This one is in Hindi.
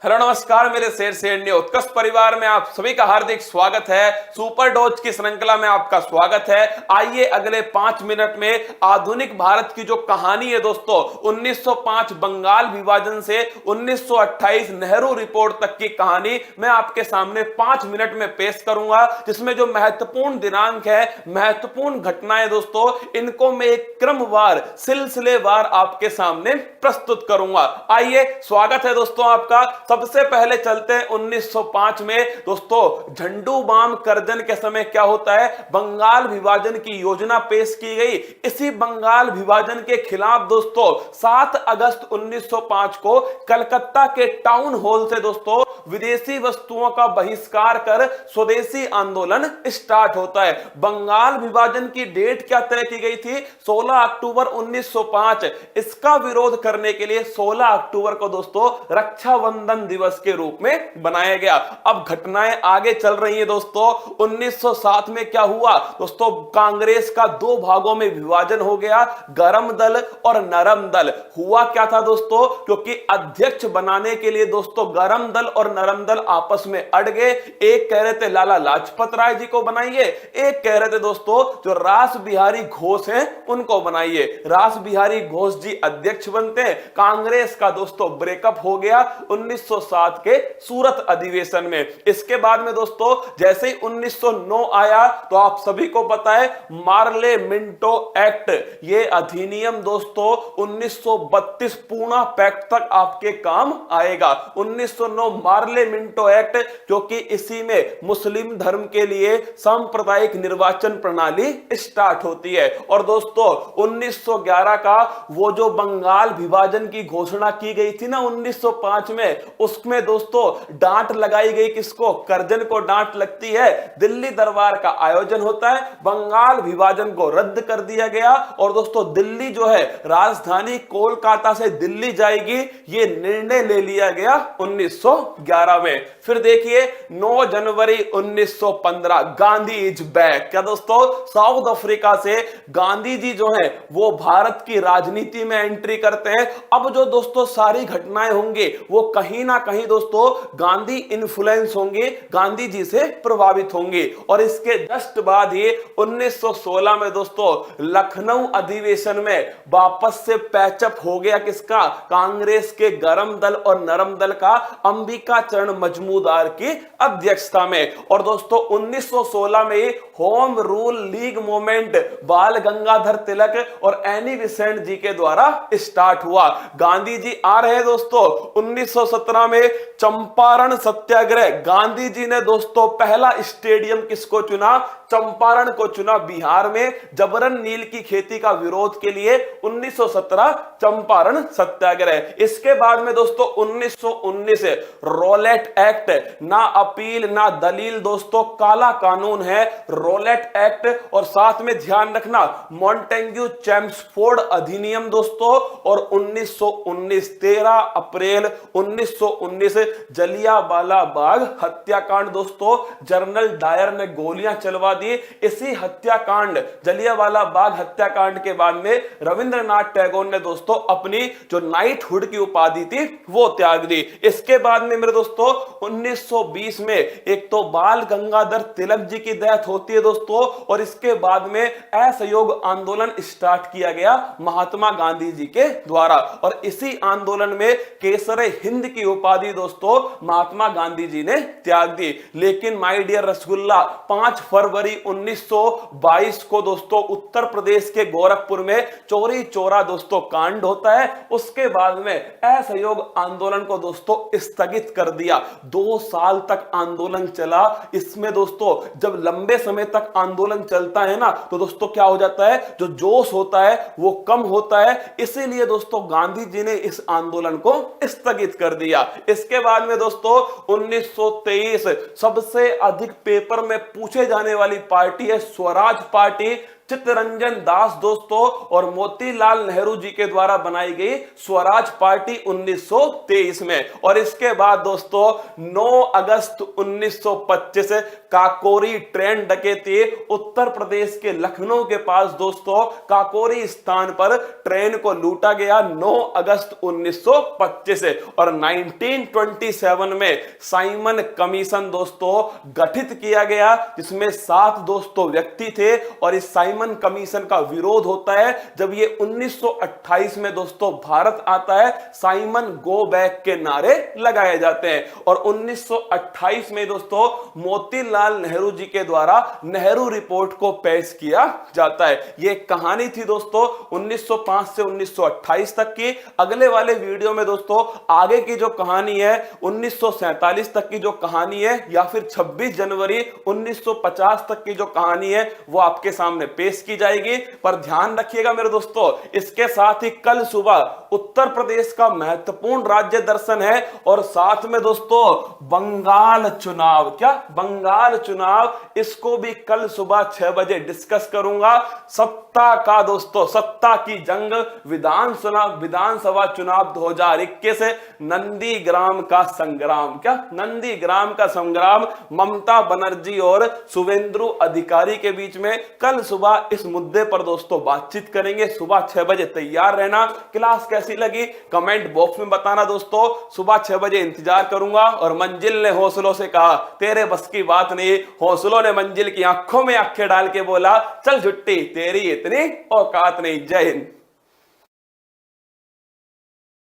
हेलो नमस्कार मेरे शेर शेरनी उत्कर्ष परिवार में आप सभी का हार्दिक स्वागत है। सुपर डोज की श्रृंखला में आपका स्वागत है। आइए अगले 5 मिनट में आधुनिक भारत की जो कहानी है दोस्तों 1905 बंगाल विभाजन से 1928 नेहरू रिपोर्ट तक की कहानी मैं आपके सामने 5 मिनट में पेश करूंगा, जिसमें जो महत्वपूर्ण दिनांक है, महत्वपूर्ण घटनाएं दोस्तों, इनको मैं एक क्रमवार सिलसिलेवार आपके सामने प्रस्तुत करूंगा। आइए स्वागत है दोस्तों आपका। सबसे पहले चलते हैं 1905 में दोस्तों। झंडू बाम करजन के समय क्या होता है, बंगाल विभाजन की योजना पेश की गई। इसी बंगाल विभाजन के खिलाफ दोस्तों 7 अगस्त 1905 को कलकत्ता के टाउन हॉल से दोस्तों विदेशी वस्तुओं का बहिष्कार कर स्वदेशी आंदोलन स्टार्ट होता है। बंगाल विभाजन की डेट क्या तय की गई थी, 16 अक्टूबर 1905। इसका विरोध करने के लिए 16 अक्टूबर को दोस्तों रक्षाबंधन दिवस के रूप में बनाया गया। अब घटनाएं आगे चल रही हैं दोस्तों। 1907 में क्या हुआ दोस्तों, कांग्रेस का 2 भागों में विभाजन हो गया, गरम दल और नरम दल। हुआ क्या था दोस्तों, क्योंकि अध्यक्ष बनाने के लिए दोस्तों गरम दल और नरम दल आपस में अड़ गए। एक कह रहे थे लाला लाजपत राय जी को बनाइए, एक कह रहे थे दोस्तों जो रास बिहारी घोष हैं उनको बनाइए। रास बिहारी घोष जी अध्यक्ष बनते हैं। कांग्रेस का दोस्तों ब्रेकअप हो गया 1907 के सूरत अधिवेशन में। इसके बाद में दोस्तों जैसे ही 1909 आया तो आप सभी को पता है मार्ले मिंटो एक्ट, ये अधिनियम दोस्तों 1932 पूना पैक्ट तक आपके काम आएगा। 1909 मार्ले मिंटो एक्ट, क्योंकि इसी में मुस्लिम धर्म के लिए सांप्रदायिक निर्वाचन प्रणाली स्टार्ट होती है। और दोस्तों 1911 का वो जो बंगाल विभाजन की घोषणा की गई थी ना 1905 में, उसमें दोस्तों डांट लगाई गई। किसको, करजन को डांट लगती है। दिल्ली दरबार का आयोजन होता है, बंगाल विभाजन को रद्द कर दिया गया और दोस्तों दिल्ली जो है राजधानी कोलकाता से दिल्ली जाएगी, ये निर्णय ले लिया गया 1911 में। फिर देखिए 9 जनवरी 1915 गांधी इज बैक। क्या दोस्तों, साउथ अफ्रीका से गांधी जी जो है वो भारत की राजनीति में एंट्री करते हैं। अब जो दोस्तों सारी घटनाएं होंगी वो कहीं ना कहीं दोस्तों गांधी इन्फ्लुएंस होंगे, गांधी जी से प्रभावित होंगे। और इसके जस्ट बाद ही 1916 में दोस्तों लखनऊ अधिवेशन में वापस से पैचअप हो गया। किसका, कांग्रेस के गरम दल और नरम दल का, अंबिका चरण मजमूदार की अध्यक्षता में। और दोस्तों 1916 में होम रूल लीग मूवमेंट बाल गंगाधर तिलक और एनी बेसेंट जी के द्वारा स्टार्ट हुआ। गांधी जी आ रहे हैं दोस्तों 1917 में चंपारण सत्याग्रह। गांधी जी ने दोस्तों पहला स्टेडियम किसको चुना, चंपारण को चुना, बिहार में जबरन नील की खेती का विरोध के लिए 1917 चंपारण सत्याग्रह। इसके बाद में दोस्तों 1919 रोलेट एक्ट, ना अपील ना दलील दोस्तों, काला कानून है रोलेट एक्ट। और साथ में ध्यान रखना मॉन्टेग्यू चैम्सफोर्ड अधिनियम दोस्तों। और 1919 13 अप्रैल 1919 जलियांवाला बाग हत्याकांड दोस्तों, जनरल डायर ने गोलियां चलवा दी। इसी हत्याकांड जलियांवाला बाग हत्याकांड के बाद में रविंद्रनाथ टैगोर ने दोस्तों अपनी जो नाइटहुड की उपाधि थी वो त्याग दी। इसके बाद में मेरे दोस्तों 1920 में एक तो बाल गंगाधर तिलक जी की डेथ होती है दोस्तों, और इसके बाद में असहयोग आंदोलन स्टार्ट किया गया महात्मा गांधी जी के द्वारा। और इसी आंदोलन में केसरे हिंद की उपाधि दोस्तों महात्मा गांधी जी ने त्याग दी। लेकिन माय डियर रसगुल्ला 5 फरवरी 1922 को दोस्तों उत्तर प्रदेश के गोरखपुर में चोरी चोरा दोस्तों कांड होता है। उसके बाद में असहयोग आंदोलन को दोस्तों स्थगित कर दिया। 2 साल तक आंदोलन चला। इसमें दोस्तों जब लंबे समय तक आंदोलन चलता है ना तो दोस्तों क्या हो जाता है, जो जोश होता है वो कम होता है। इसीलिए दोस्तों गांधी जी ने इस आंदोलन को स्थगित कर दिया। इसके बाद में दोस्तों 1923 सबसे अधिक पेपर में पूछे जाने वाली पार्टी है स्वराज पार्टी। चित्तरंजन दास दोस्तों और मोतीलाल नेहरू जी के द्वारा बनाई गई स्वराज पार्टी 1923 में। और इसके बाद दोस्तों 9 अगस्त 1925 काकोरी ट्रेन डकैती, उत्तर प्रदेश के लखनऊ के पास दोस्तों काकोरी स्थान पर ट्रेन को लूटा गया 9 अगस्त 1925 और 1927 में साइमन कमीशन दोस्तों गठित किया गया, जिसमें 7 दोस्तों व्यक्ति थे। और इस साइमन कमीशन का विरोध होता है जब ये 1928 में दोस्तों भारत आता है, साइमन गो बैक के नारे लगाए जाते हैं। और 1928 में दोस्तों मोतीलाल नेहरू जी के द्वारा नेहरू रिपोर्ट को पेश किया जाता है। ये कहानी थी दोस्तों 1905 से 1928 तक की। अगले वाले वीडियो में दोस्तों आगे की जो कहानी है 1947 तक की जो कहानी है या फिर 26 जनवरी 1950 तक की जो कहानी है वो आपके सामने पेश की जाएगी। पर ध्यान रखिएगा मेरे दोस्तों, इसके साथ ही कल सुबह उत्तर प्रदेश का महत्वपूर्ण राज्य दर्शन है और साथ में दोस्तों बंगाल चुनाव, क्या बंगाल चुनाव, इसको भी कल सुबह 6 बजे डिस्कस करूंगा। सत्ता का दोस्तों, सत्ता की जंग, विधानसभा चुनाव 2021 से नंदीग्राम का संग्राम, क्या नंदीग्राम का संग्राम ममता बनर्जी और शुभेंदु अधिकारी के बीच में। कल सुबह इस मुद्दे पर दोस्तों बातचीत करेंगे। सुबह 6 बजे तैयार रहना। क्लास कैसी लगी कमेंट बॉक्स में बताना दोस्तों। सुबह 6 बजे इंतजार करूंगा। और मंजिल ने हौसलों से कहा तेरे बस की बात नहीं, हौसलों ने मंजिल की आंखों में आंखें डाल के बोला चल झुट्टी तेरी इतनी औकात नहीं। जय हिंद।